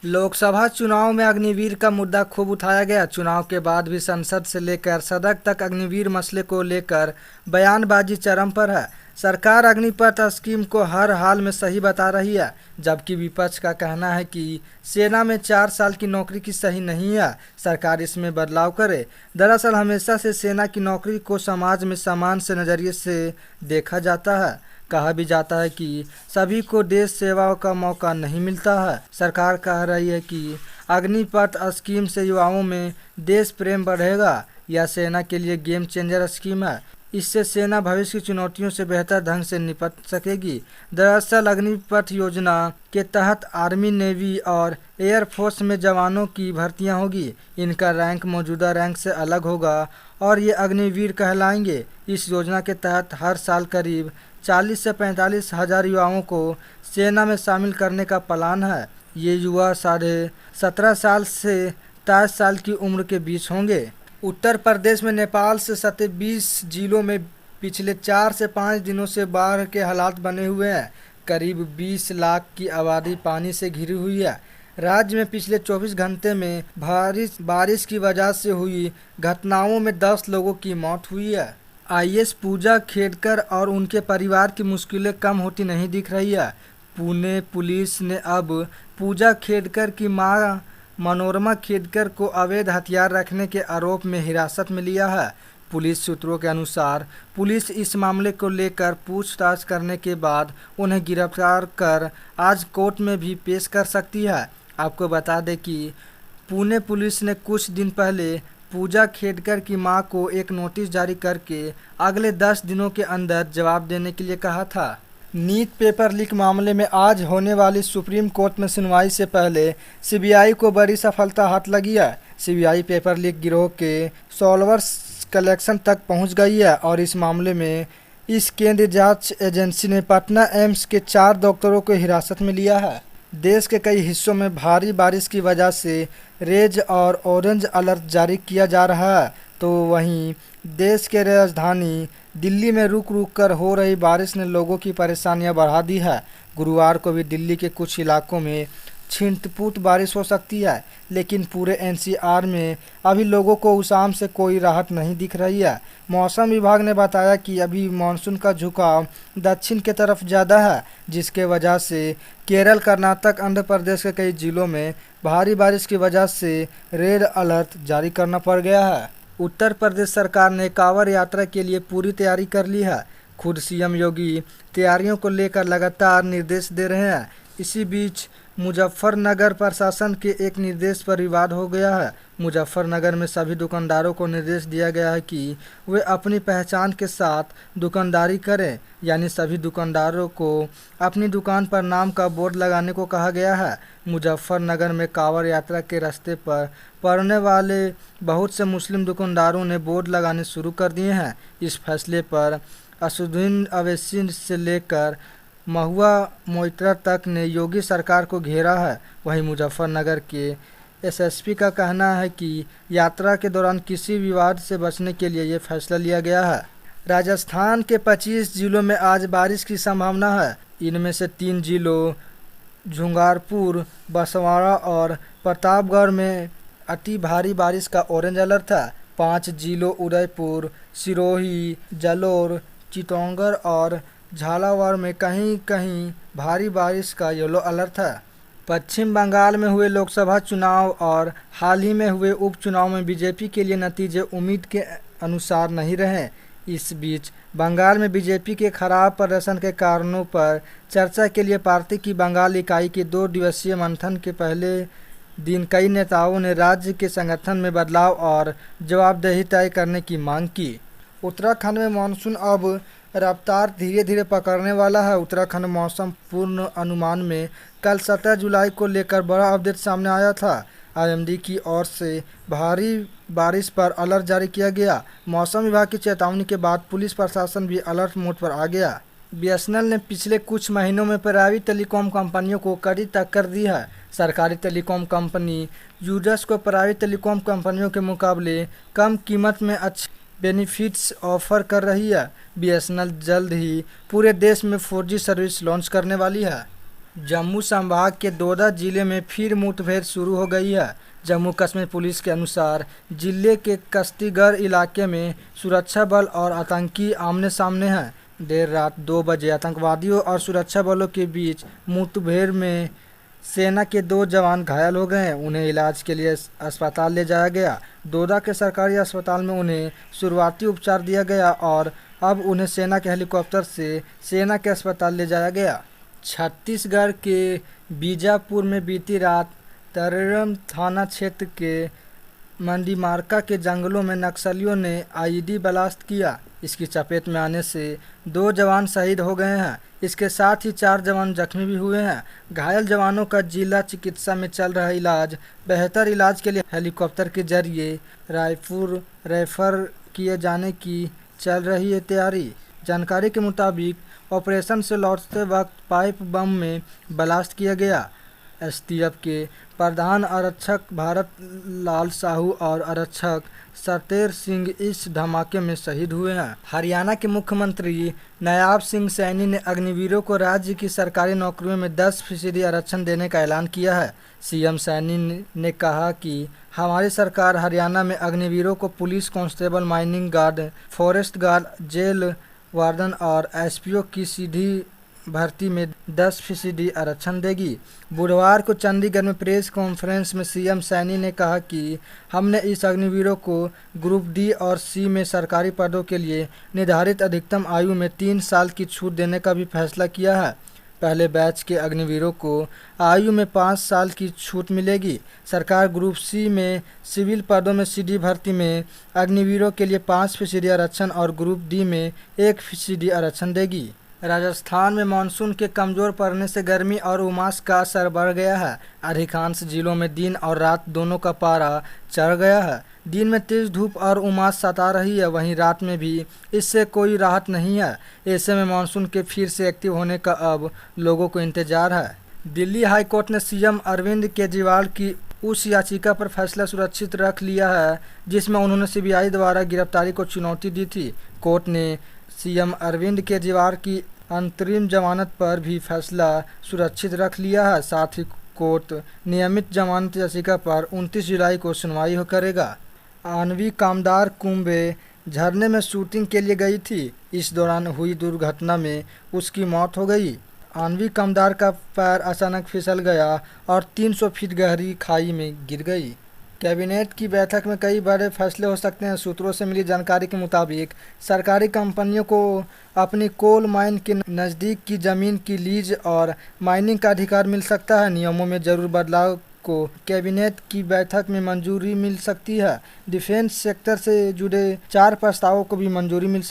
लोकसभा चुनाव में अग्निवीर का मुद्दा खूब उठाया गया। चुनाव के बाद भी संसद से लेकर सदन तक अग्निवीर मसले को लेकर बयानबाजी चरम पर है। सरकार अग्निपथ स्कीम को हर हाल में सही बता रही है, जबकि विपक्ष का कहना है कि सेना में 4 साल की नौकरी की सही नहीं है, सरकार इसमें बदलाव करे। दरअसल हमेशा से सेना की नौकरी को समाज में सम्मान से नज़रिए से देखा जाता है। कहा भी जाता है कि सभी को देश सेवा का मौका नहीं मिलता है। सरकार कह रही है कि अग्निपथ स्कीम से युवाओं में देश प्रेम बढ़ेगा। यह सेना के लिए गेम चेंजर स्कीम है। इससे सेना भविष्य की चुनौतियों से बेहतर ढंग से निपट सकेगी। दरअसल अग्निपथ योजना के तहत आर्मी, नेवी और एयरफोर्स में जवानों की भर्तियां होगी। इनका रैंक मौजूदा रैंक से अलग होगा और ये अग्निवीर कहलाएंगे। इस योजना के तहत हर साल करीब 40 से 45 हज़ार युवाओं को सेना में शामिल करने का प्लान है। ये युवा 17.5 साल से 23 साल की उम्र के बीच होंगे। उत्तर प्रदेश में नेपाल से सटे 20 जिलों में पिछले 4 से 5 दिनों से बाढ़ के हालात बने हुए हैं। करीब 20 लाख की आबादी पानी से घिरी हुई है। राज्य में पिछले 24 घंटे में भारी बारिश की वजह से हुई घटनाओं में 10 लोगों की मौत हुई है। आईएएस पूजा खेड़कर और उनके परिवार की मुश्किलें कम होती नहीं दिख रही है। पुणे पुलिस ने अब पूजा खेड़कर की मां मनोरमा खेड़कर को अवैध हथियार रखने के आरोप में हिरासत में लिया है। पुलिस सूत्रों के अनुसार पुलिस इस मामले को लेकर पूछताछ करने के बाद उन्हें गिरफ्तार कर आज कोर्ट में भी पेश कर सकती है। आपको बता दें कि पुणे पुलिस ने कुछ दिन पहले पूजा खेड़कर की मां को एक नोटिस जारी करके अगले 10 दिनों के अंदर जवाब देने के लिए कहा था। नीट पेपर लीक मामले में आज होने वाली सुप्रीम कोर्ट में सुनवाई से पहले सीबीआई को बड़ी सफलता हाथ लगी है। सीबीआई पेपर लीक गिरोह के सॉल्वर्स कलेक्शन तक पहुंच गई है और इस मामले में इस केंद्रीय जांच एजेंसी ने पटना एम्स के 4 डॉक्टरों को हिरासत में लिया है। देश के कई हिस्सों में भारी बारिश की वजह से रेड और ऑरेंज अलर्ट जारी किया जा रहा है, तो वहीं देश के राजधानी दिल्ली में रुक रुक कर हो रही बारिश ने लोगों की परेशानियां बढ़ा दी है। गुरुवार को भी दिल्ली के कुछ इलाकों में छिंटपुट बारिश हो सकती है, लेकिन पूरे एनसीआर में अभी लोगों को उसाम से कोई राहत नहीं दिख रही है। मौसम विभाग ने बताया कि अभी मानसून का झुकाव दक्षिण की तरफ ज़्यादा है, जिसके वजह से केरल, कर्नाटक, आंध्र प्रदेश के कई जिलों में भारी बारिश की वजह से रेड अलर्ट जारी करना पड़ गया है। उत्तर प्रदेश सरकार ने कांवड़ यात्रा के लिए पूरी तैयारी कर ली है। खुद सीएम योगी तैयारियों को लेकर लगातार निर्देश दे रहे हैं। इसी बीच मुजफ्फरनगर प्रशासन के एक निर्देश पर विवाद हो गया है। मुजफ्फरनगर में सभी दुकानदारों को निर्देश दिया गया है कि वे अपनी पहचान के साथ दुकानदारी करें, यानी सभी दुकानदारों को अपनी दुकान पर नाम का बोर्ड लगाने को कहा गया है। मुजफ्फरनगर में कांवड़ यात्रा के रास्ते पर पड़ने वाले बहुत से मुस्लिम दुकानदारों ने बोर्ड लगाने शुरू कर दिए हैं। इस फैसले पर असदुद्दीन अवैसी से लेकर महुआ मोइत्रा तक ने योगी सरकार को घेरा है। वहीं मुजफ्फरनगर के एसएसपी का कहना है कि यात्रा के दौरान किसी विवाद से बचने के लिए ये फैसला लिया गया है। राजस्थान के 25 जिलों में आज बारिश की संभावना है। इनमें से 3 जिलों झुंझारपुर, बांसवाड़ा और प्रतापगढ़ में अति भारी बारिश का ऑरेंज अलर्ट है। 5 जिलों उदयपुर, सिरोही, जालोर, चित्तौड़गढ़ और झालावाड़ में कहीं कहीं भारी बारिश का येलो अलर्ट है। पश्चिम बंगाल में हुए लोकसभा चुनाव और हाल ही में हुए उपचुनाव में बीजेपी के लिए नतीजे उम्मीद के अनुसार नहीं रहे। इस बीच बंगाल में बीजेपी के खराब प्रदर्शन के कारणों पर चर्चा के लिए पार्टी की बंगाल इकाई के 2 दिवसीय मंथन के पहले दिन कई नेताओं ने राज्य के संगठन में बदलाव और जवाबदेही तय करने की मांग की। उत्तराखंड में मानसून अब रफ्तार धीरे धीरे पकड़ने वाला है। उत्तराखंड मौसम पूर्ण अनुमान में कल 17 जुलाई को लेकर बड़ा अपडेट सामने आया था। आईएमडी की ओर से भारी बारिश पर अलर्ट जारी किया गया। मौसम विभाग की चेतावनी के बाद पुलिस प्रशासन भी अलर्ट मोड पर आ गया। बीएसएनएल ने पिछले कुछ महीनों में प्राइवेट टेलीकॉम कंपनियों को कड़ी टक्कर दी है। सरकारी टेलीकॉम कंपनी यूजर्स को प्राइवेट टेलीकॉम कंपनियों के मुकाबले कम कीमत में अच्छे बेनिफिट्स ऑफर कर रही है। बीएसएनएल जल्द ही पूरे देश में 4G सर्विस लॉन्च करने वाली है। जम्मू संभाग के दोदा जिले में फिर मुठभेड़ शुरू हो गई है। जम्मू कश्मीर पुलिस के अनुसार जिले के कश्तीगढ़ इलाके में सुरक्षा बल और आतंकी आमने सामने हैं। देर रात 2 बजे आतंकवादियों और सुरक्षा बलों के बीच मुठभेड़ में सेना के 2 जवान घायल हो गए हैं। उन्हें इलाज के लिए अस्पताल ले जाया गया। दोदा के सरकारी अस्पताल में उन्हें शुरुआती उपचार दिया गया और अब उन्हें सेना के हेलीकॉप्टर से सेना के अस्पताल ले जाया गया। छत्तीसगढ़ के बीजापुर में बीती रात तरेरम थाना क्षेत्र के मंडीमार्का के जंगलों में नक्सलियों ने आईईडी ब्लास्ट किया। इसकी चपेट में आने से 2 जवान शहीद हो गए हैं। इसके साथ ही 4 जवान जख्मी भी हुए हैं। घायल जवानों का जिला चिकित्सा में चल रहा इलाज बेहतर इलाज के लिए हेलीकॉप्टर के जरिए रायपुर रेफर किए जाने की चल रही है तैयारी। जानकारी के मुताबिक ऑपरेशन से लौटते वक्त पाइप बम में ब्लास्ट किया गया। एसटीएफ के प्रधान आरक्षक भारत लाल साहू और आरक्षक सरतेर सिंह इस धमाके में शहीद हुए हैं। हरियाणा के मुख्यमंत्री नायब सिंह सैनी ने अग्निवीरों को राज्य की सरकारी नौकरियों में 10% आरक्षण देने का ऐलान किया है। सीएम सैनी ने कहा कि हमारी सरकार हरियाणा में अग्निवीरों को police constable, mining guard, forest guard, jail warden और एसपीओ की सीधी भर्ती में 10% आरक्षण देगी। बुधवार को चंडीगढ़ में प्रेस कॉन्फ्रेंस में सीएम सैनी ने कहा कि हमने इस अग्निवीरों को ग्रुप डी और सी में सरकारी पदों के लिए निर्धारित अधिकतम आयु में 3 साल की छूट देने का भी फैसला किया है। पहले बैच के अग्निवीरों को आयु में 5 साल की छूट मिलेगी। सरकार ग्रुप सी में सिविल पदों में सीधी भर्ती में अग्निवीरों के लिए 5% आरक्षण और ग्रुप डी में 1% आरक्षण देगी। राजस्थान में मानसून के कमज़ोर पड़ने से गर्मी और उमास का असर बढ़ गया है। अधिकांश जिलों में दिन और रात दोनों का पारा चढ़ गया है। दिन में तेज धूप और उमास सता रही है, वहीं रात में भी इससे कोई राहत नहीं है। ऐसे में मानसून के फिर से एक्टिव होने का अब लोगों को इंतजार है। दिल्ली हाई कोर्ट ने सीएम अरविंद केजरीवाल की उस याचिका पर फैसला सुरक्षित रख लिया है जिसमें उन्होंने सीबीआई द्वारा गिरफ्तारी को चुनौती दी थी। कोर्ट ने सीएम अरविंद केजरीवाल की अंतरिम जमानत पर भी फैसला सुरक्षित रख लिया है। साथ ही कोर्ट नियमित जमानत याचिका पर 29 जुलाई को सुनवाई करेगा। आणवी कामदार कुंभे झरने में शूटिंग के लिए गई थी। इस दौरान हुई दुर्घटना में उसकी मौत हो गई। आणवी कामदार का पैर अचानक फिसल गया और 300 फीट गहरी खाई में गिर गई। कैबिनेट की बैठक में कई बड़े फैसले हो सकते हैं। सूत्रों से मिली जानकारी के मुताबिक सरकारी कंपनियों को अपनी कोल माइन के नज़दीक की ज़मीन की लीज और माइनिंग का अधिकार मिल सकता है। नियमों में जरूर बदलाव को कैबिनेट की बैठक में मंजूरी मिल सकती है। डिफेंस सेक्टर से जुड़े 4 प्रस्तावों को भी मंजूरी मिल सकती है।